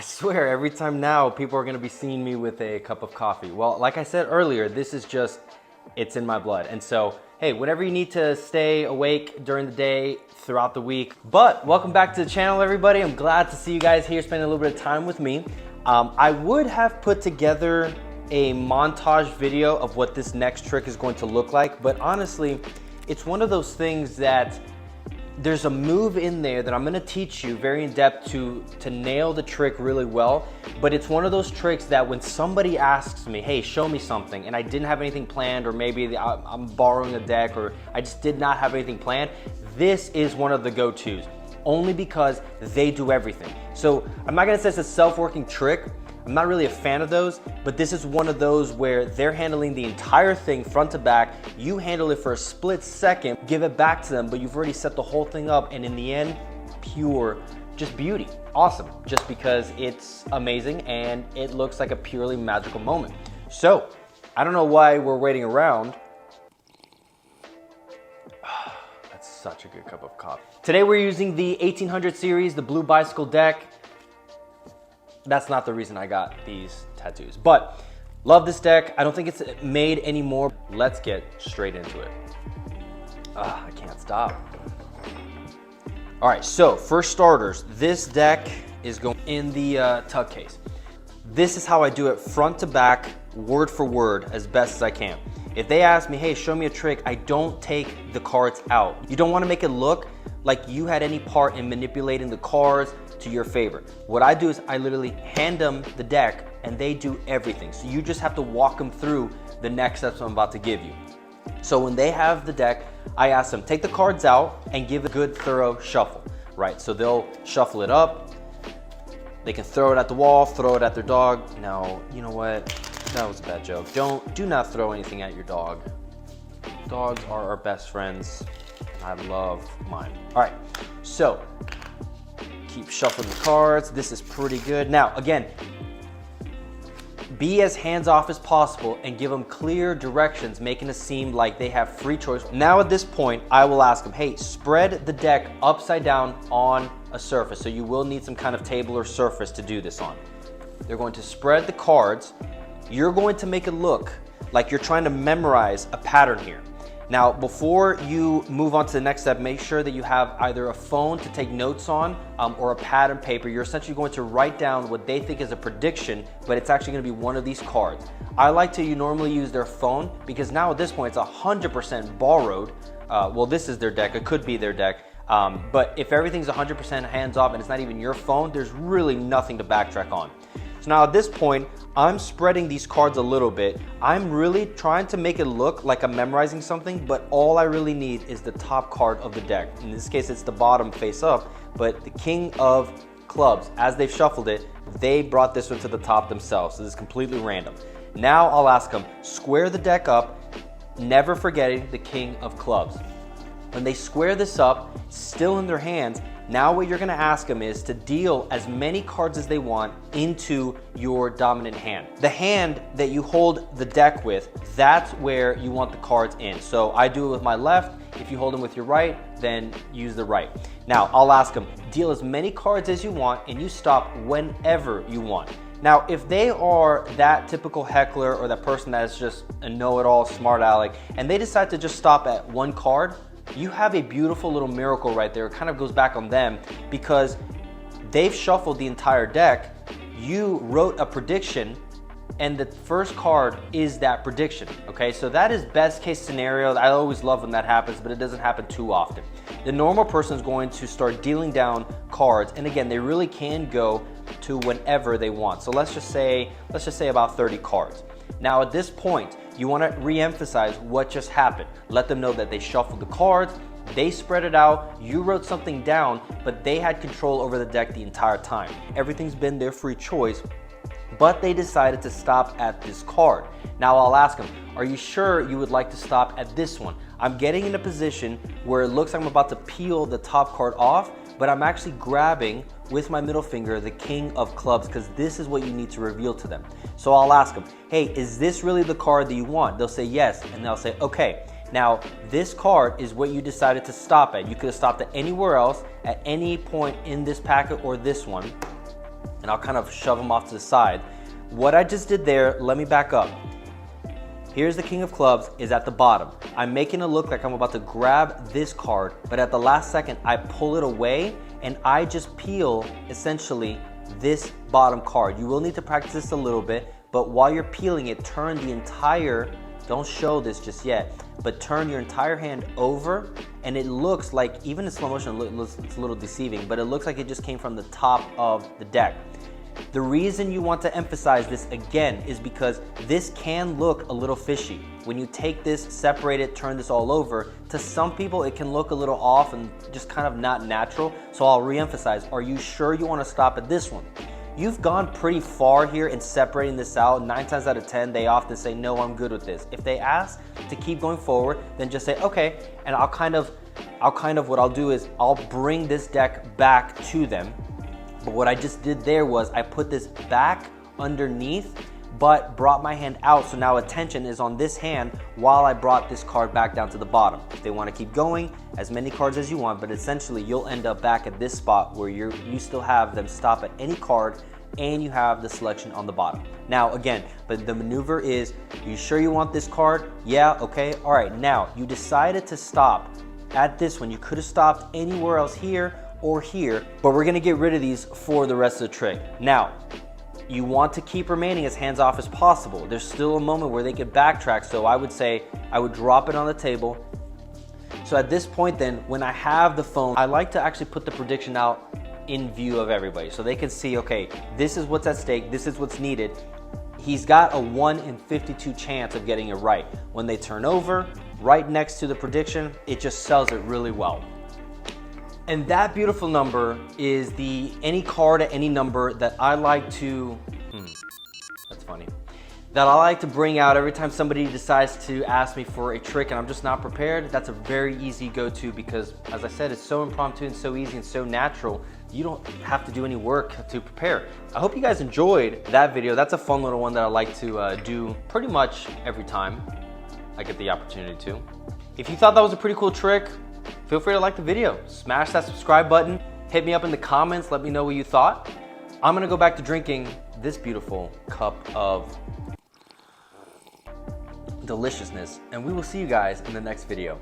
swear, every time now, people are gonna be seeing me with a cup of coffee. Well, like I said earlier, this is just, it's in my blood. And so, hey, whenever you need to stay awake during the day, throughout the week. But welcome back to the channel, everybody. I'm glad to see you guys here spending a little bit of time with me. I would have put together a montage video of what this next trick is going to look like, but honestly, it's one of those things that there's a move in there that I'm gonna teach you very in depth to nail the trick really well. But it's one of those tricks that when somebody asks me, hey, show me something, and I didn't have anything planned, or maybe I'm borrowing a deck, or I just did not have anything planned, this is one of the go-tos, only because they do everything. So I'm not gonna say it's a self-working trick. I'm not really a fan of those, but this is one of those where they're handling the entire thing front to back. You handle it for a split second, give it back to them, but you've already set the whole thing up, and in the end, pure, just beauty. Awesome, just because it's amazing and it looks like a purely magical moment. So, I don't know why we're waiting around. That's such a good cup of coffee. Today we're using the 1800 series, the blue bicycle deck. That's not the reason I got these tattoos, but love this deck. I don't think it's made anymore. Let's get straight into it. I can't stop. All right, so for starters, this deck is going in the tug case. This is how I do it front to back, word for word, as best as I can. If they ask me, hey, show me a trick, I don't take the cards out. You don't want to make it look like you had any part in manipulating the cards to your favor. What I do is I literally hand them the deck and they do everything. So you just have to walk them through the next steps I'm about to give you. So when they have the deck, I ask them, take the cards out and give a good thorough shuffle, right? So they'll shuffle it up. They can throw it at the wall, throw it at their dog. Now, you know what? That was a bad joke. Do not throw anything at your dog. Dogs are our best friends, and I love mine. All right, so keep shuffling the cards. This is pretty good. Now, again, be as hands-off as possible and give them clear directions, making it seem like they have free choice. Now at this point, I will ask them, hey, spread the deck upside down on a surface. So you will need some kind of table or surface to do this on. They're going to spread the cards. You're going to make it look like you're trying to memorize a pattern here. Now, before you move on to the next step, make sure that you have either a phone to take notes on or a pad and paper. You're essentially going to write down what they think is a prediction, but it's actually going to be one of these cards. I like to normally use their phone because now at this point, it's 100% borrowed. Well, this is their deck. It could be their deck. But if everything's 100% hands-off and it's not even your phone, there's really nothing to backtrack on. So now at this point, I'm spreading these cards a little bit. I'm really trying to make it look like I'm memorizing something, but all I really need is the top card of the deck. In this case, it's the bottom face up, but the King of Clubs, as they've shuffled it, they brought this one to the top themselves. So this is completely random. Now I'll ask them, square the deck up, never forgetting the King of Clubs. When they square this up, still in their hands, now what you're gonna ask them is to deal as many cards as they want into your dominant hand. The hand that you hold the deck with, that's where you want the cards in. So I do it with my left. If you hold them with your right, then use the right. Now I'll ask them, deal as many cards as you want and you stop whenever you want. Now, if they are that typical heckler or that person that is just a know-it-all smart aleck and they decide to just stop at one card, you have a beautiful little miracle right there. It kind of goes back on them because they've shuffled the entire deck. You wrote a prediction and the first card is that prediction, okay? So that is best case scenario. I always love when that happens, but it doesn't happen too often. The normal person is going to start dealing down cards, and again, they really can go to whenever they want. So let's just say about 30 cards. Now at this point, you want to re-emphasize what just happened. Let them know that they shuffled the cards, they spread it out, you wrote something down, but they had control over the deck the entire time. Everything's been their free choice, but they decided to stop at this card. Now I'll ask them, are you sure you would like to stop at this one? I'm getting in a position where it looks like I'm about to peel the top card off, but I'm actually grabbing with my middle finger the King of Clubs because this is what you need to reveal to them. So I'll ask them, hey, is this really the card that you want? They'll say yes, and they'll say, okay. Now, this card is what you decided to stop at. You could have stopped at anywhere else at any point in this packet or this one. and I'll kind of shove them off to the side. What I just did there, let me back up. Here's the king of clubs is at the bottom. I'm making it look like I'm about to grab this card, but at the last second, I pull it away and I just peel essentially this bottom card. You will need to practice this a little bit, but while you're peeling it, turn the entire, don't show this just yet, but turn your entire hand over, and it looks like, even in slow motion, it's a little deceiving, but it looks like it just came from the top of the deck. The reason you want to emphasize this again is because this can look a little fishy. When you take this, separate it, turn this all over, to some people it can look a little off and just kind of not natural. So I'll re-emphasize, are you sure you want to stop at this one? You've gone pretty far here in separating this out. 9 times out of 10, they often say, no, I'm good with this. If they ask to keep going forward, then just say, okay, and I'll kind of, what I'll do is I'll bring this deck back to them. But what I just did there was I put this back underneath, but brought my hand out. So now attention is on this hand while I brought this card back down to the bottom. If they want to keep going, as many cards as you want, but essentially you'll end up back at this spot where you still have them stop at any card and you have the selection on the bottom. Now again, but the maneuver is, you sure you want this card? Yeah, okay, all right. Now you decided to stop at this one. You could have stopped anywhere else here or here, but we're gonna get rid of these for the rest of the trick. Now, you want to keep remaining as hands off as possible. There's still a moment where they could backtrack, so I would say, I would drop it on the table. So at this point then, when I have the phone, I like to actually put the prediction out in view of everybody so they can see, okay, this is what's at stake, this is what's needed. He's got a 1 in 52 chance of getting it right. When they turn over, right next to the prediction, it just sells it really well. And that beautiful number is the any card at any number that I like to, that's funny, that I like to bring out every time somebody decides to ask me for a trick and I'm just not prepared. That's a very easy go-to because, as I said, it's so impromptu and so easy and so natural. You don't have to do any work to prepare. I hope you guys enjoyed that video. That's a fun little one that I like to do pretty much every time I get the opportunity to. If you thought that was a pretty cool trick, feel free to like the video, smash that subscribe button, hit me up in the comments, let me know what you thought. I'm gonna go back to drinking this beautiful cup of deliciousness, and we will see you guys in the next video.